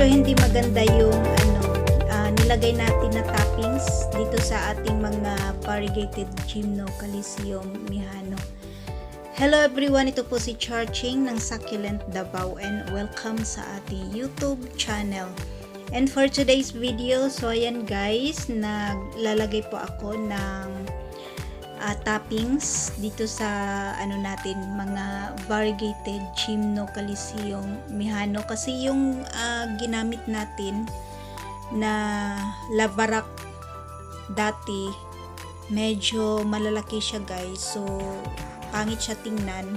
medyo hindi maganda yung nilagay natin na toppings dito sa ating mga variegated Gymno Coliseum Mihano. Hello everyone, ito po si Charching ng Succulent Davao and welcome sa ating YouTube channel. And for today's video, so ayan guys, naglalagay po ako ng toppings dito sa natin, mga variegated Gymno Coliseum Mihano, kasi yung ginamit natin na lavarak dati medyo malalaki siya guys, so pangit siya tingnan.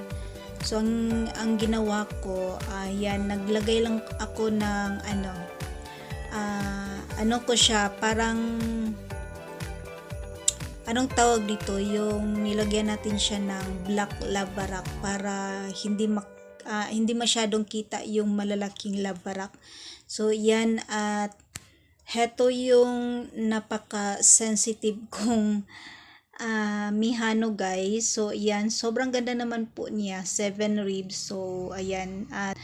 So ang ginawa ko, yan, naglagay lang ako ng ko siya, parang anong tawag dito, yung nilagyan natin siya ng black lavarak para hindi masyadong kita yung malalaking lavarak. So yan, at heto yung napaka-sensitive kong Mihano guys. So yan, sobrang ganda naman po niya, 7 ribs. So ayan, at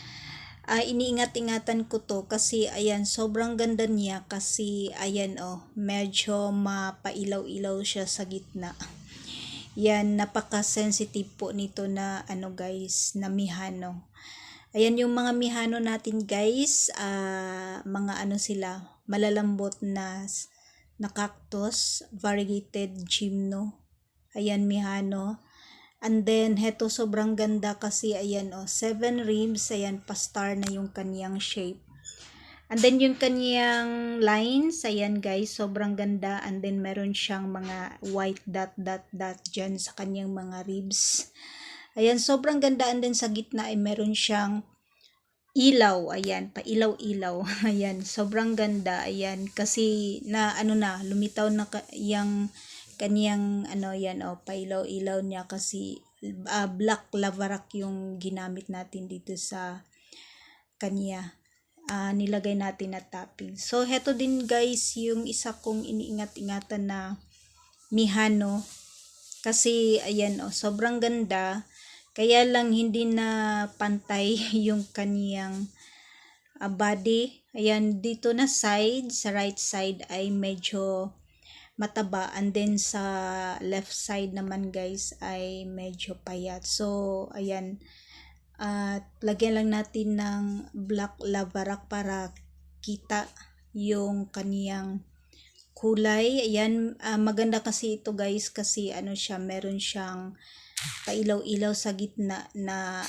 iniingat-ingatan ko to kasi ayan, sobrang ganda niya kasi ayan medyo mapailaw-ilaw siya sa gitna. Yan, napaka-sensitive po nito na guys, na Mihano. Ayan yung mga Mihano natin guys, mga sila, malalambot na cactus, variegated Gymno. Ayan, Mihano. And then, heto sobrang ganda kasi ayan 7 ribs, ayan, pa-star na yung kaniyang shape. And then, yung kaniyang lines, ayan guys, sobrang ganda. And then, meron siyang mga white dot dyan sa kaniyang mga ribs. Ayan, sobrang ganda. And then, sa gitna ay meron siyang ilaw, ayan, pailaw-ilaw. Ayan, sobrang ganda. Ayan, kasi lumitaw na yung kaniyang yan pailaw-ilaw niya kasi black lavarak yung ginamit natin dito sa kanya. Nilagay natin na topping. So heto din guys yung isa kong iniingat-ingatan na Mihano kasi ayan sobrang ganda, kaya lang hindi na pantay yung kaniyang body. Ayan, dito na side, sa right side ay medyo mataba, and then sa left side naman guys ay medyo payat. So ayan, lagyan lang natin ng black lavarak para kita yung kaniyang kulay. Ayan, maganda kasi ito guys kasi siya, meron siyang pailaw-ilaw sa gitna na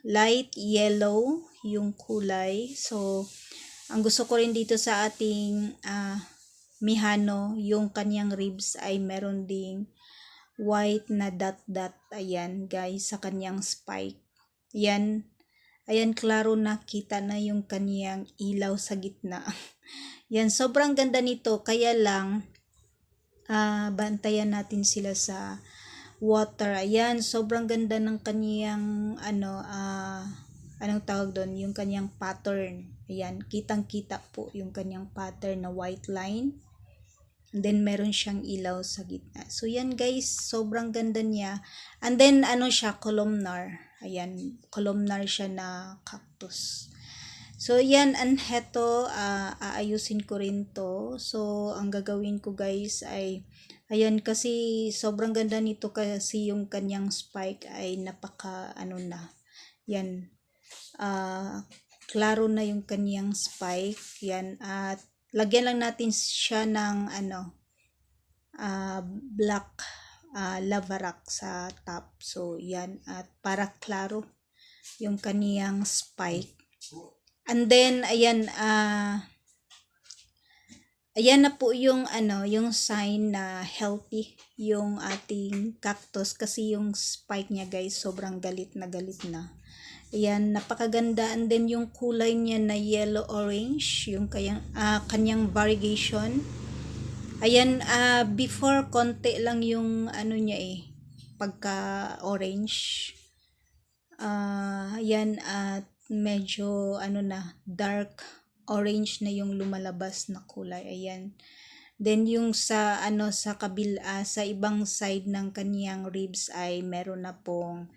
light yellow yung kulay. So ang gusto ko rin dito sa ating Mihano, yung kanyang ribs ay meron ding white na dot. Ayan guys, sa kanyang spike. Ayan, klaro nakita na yung kanyang ilaw sa gitna. Yan, sobrang ganda nito, kaya lang bantayan natin sila sa water. Ayan, sobrang ganda ng kanyang anong tawag doon, yung kanyang pattern. Ayan, kitang-kita po yung kanyang pattern na white line. And then meron siyang ilaw sa gitna. So yan guys, sobrang ganda niya. And then siya, columnar. Ayan, columnar siya na cactus. So yan, and heto aayusin ko rin to. So ang gagawin ko guys ay ayan, kasi sobrang ganda nito kasi yung kanyang spike ay napaka yan, klaro na yung kanyang spike. Yan, at lagyan lang natin siya ng black lavarak sa top. So yan, at para klaro yung kaniyang spike. And then ayan, ayan na po yung yung sign na healthy yung ating cactus kasi yung spike niya guys sobrang galit na. Ayan, napakaganda. And then yung kulay niya na yellow orange, yung kanyang variegation. Ayan, before konti lang yung niya pagka orange. Ayan, at medyo dark orange na yung lumalabas na kulay. Ayan. Then yung sa sa ibang side ng kaniyang ribs ay meron na pong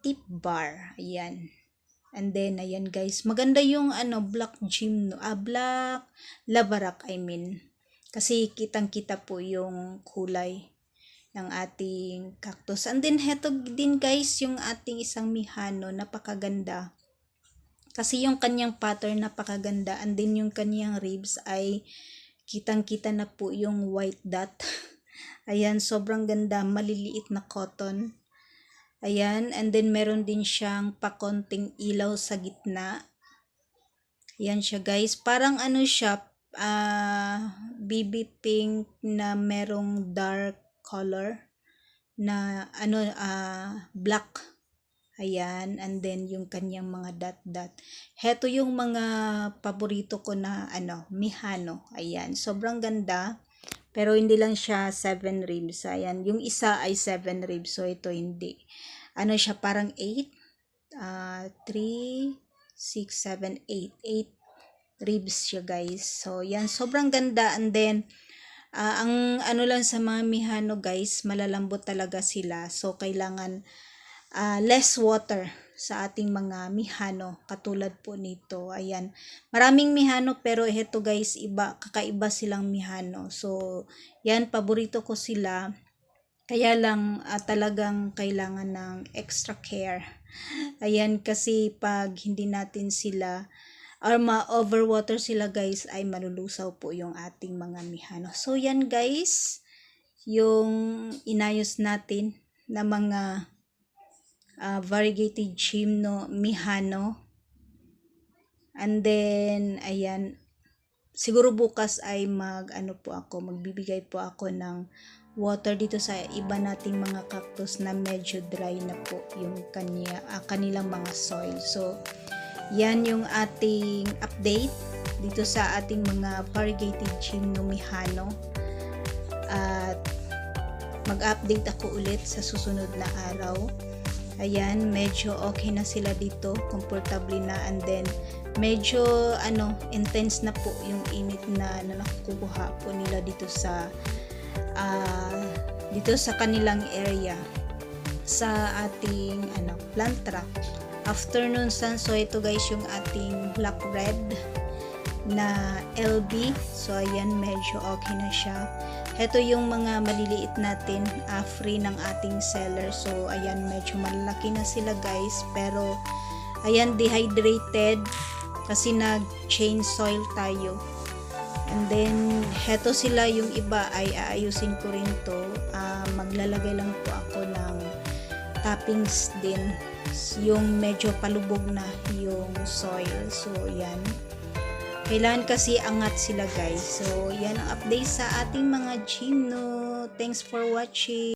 tip bar. Ayan. And then, ayan guys, maganda yung black black labarak, I mean. Kasi kitang-kita po yung kulay ng ating cactus. And then, heto din guys, yung ating isang mihano, napakaganda. Kasi yung kanyang pattern napakaganda. And then, yung kanyang ribs ay kitang-kita na po yung white dot. Ayan, sobrang ganda, maliliit na cotton. Ayan, and then meron din siyang pakonting ilaw sa gitna. Ayan siya guys, parang siya, baby pink na merong dark color na black. Ayan, and then yung kanyang mga dot-dot. Heto yung mga paborito ko na mihano. Ayan, sobrang ganda. Pero hindi lang siya 7 ribs. Ayan, yung isa ay 7 ribs. So ito hindi. Siya parang 8. 3, 6, 7, 8. 8 ribs siya guys. So yan, sobrang ganda. And then, ang lang sa mga mihano guys, malalambot talaga sila. So kailangan less water sa ating mga mihano, katulad po nito. Ayan, maraming mihano pero ito guys, kakaiba silang mihano. So yan, paborito ko sila, kaya lang talagang kailangan ng extra care. Ayan, kasi pag hindi natin sila or ma-overwater sila guys, ay malulusaw po yung ating mga mihano. So yan guys, yung inayos natin na mga variegated chimno mihano. And then ayan, siguro bukas ay magbibigay po ako ng water dito sa iba nating mga cactus na medyo dry na po yung kanilang mga soil. So yan yung ating update dito sa ating mga variegated chimno mihano. At mag-update ako ulit sa susunod na araw. Ayan, medyo okay na sila dito, comfortable na, and then medyo intense na po yung init na nakukuha po nila dito sa kanilang area sa ating plant trap. Afternoon sun. So ito guys yung ating black red na LB. So ayan, medyo okay na siya. Ito yung mga maliliit natin, free ng ating seller. So ayan, medyo malaki na sila guys, pero ayan, dehydrated kasi nag-change soil tayo. And then heto sila, yung iba ay aayusin ko rin to. Maglalagay lang po ako ng toppings din, yung medyo palubog na yung soil. So yan, kailangan kasi angat sila guys. So yan ang update sa ating mga chimno. Thanks for watching.